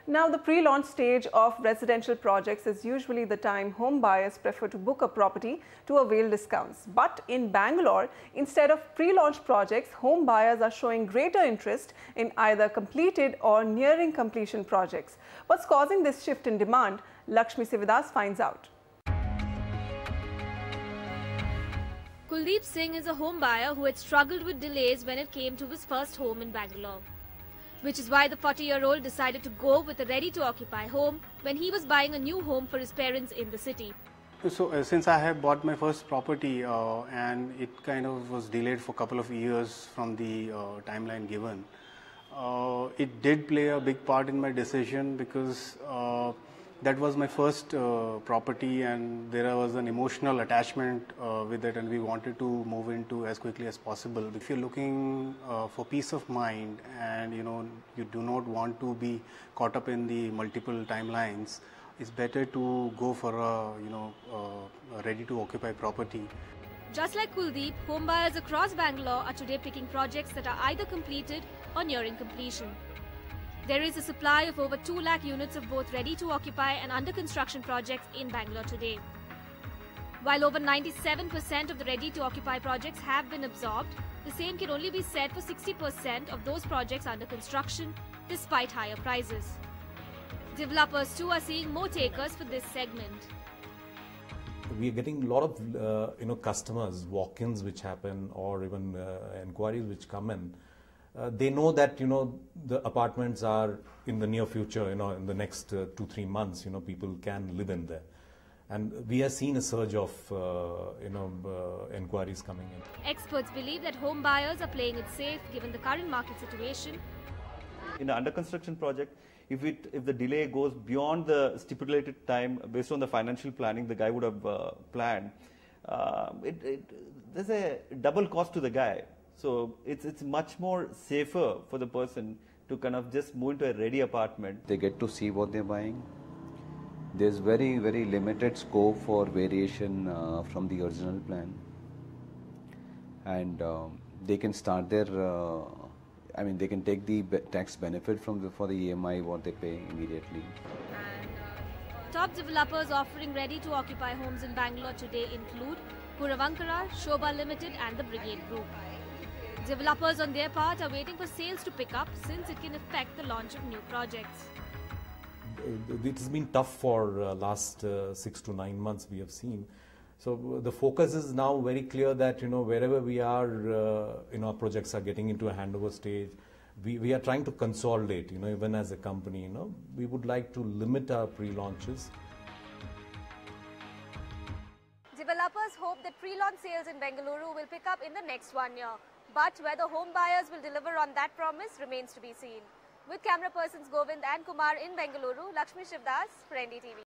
Now, the pre-launch stage of residential projects is usually the time home buyers prefer to book a property to avail discounts. But in Bangalore, instead of pre-launch projects, home buyers are showing greater interest in either completed or nearing completion projects. What's causing this shift in demand? Lakshmi Sivadas finds out. Kuldeep Singh is a home buyer who had struggled with delays when it came to his first home in Bangalore. Which is why the 40-year-old decided to go with a ready-to-occupy home when he was buying a new home for his parents in the city. So since I have bought my first property and it kind of was delayed for a couple of years from the timeline given, it did play a big part in my decision because that was my first property and there was an emotional attachment with it, and we wanted to move into as quickly as possible. If you're looking for peace of mind and you do not want to be caught up in the multiple timelines, it's better to go for a ready to occupy property. Just like Kuldeep, home buyers across Bangalore are today picking projects that are either completed or nearing completion. There is a supply of over 2 lakh units of both ready-to-occupy and under-construction projects in Bangalore today. While over 97% of the ready-to-occupy projects have been absorbed, the same can only be said for 60% of those projects under construction, despite higher prices. Developers too are seeing more takers for this segment. We are getting a lot of customers, walk-ins which happen, or even inquiries which come in. They know that the apartments are in the near future, in the next 2-3 months, people can live in there, and we are seeing a surge of inquiries coming in. Experts believe that home buyers are playing it safe given the current market situation. In an under construction project, if the delay goes beyond the stipulated time based on the financial planning the guy would have planned, there's a double cost to the guy. So it's much more safer for the person to kind of just move into a ready apartment. They get to see what they're buying. There's very, very limited scope for variation from the original plan. And they can start their, they can take the tax benefit for the EMI what they pay immediately. Top developers offering ready-to-occupy homes in Bangalore today include Puravankara, Shobha Limited and the Brigade Group. Developers on their part are waiting for sales to pick up since it can affect the launch of new projects. It has been tough for last 6 to 9 months, we have seen. So the focus is now very clear that wherever we are, our projects are getting into a handover stage. We are trying to consolidate, even as a company, we would like to limit our pre-launches. Developers hope that pre-launch sales in Bengaluru will pick up in the next 1 year. But whether home buyers will deliver on that promise remains to be seen. With camera persons Govind and Kumar in Bengaluru, Lakshmi Sivadas for NDTV.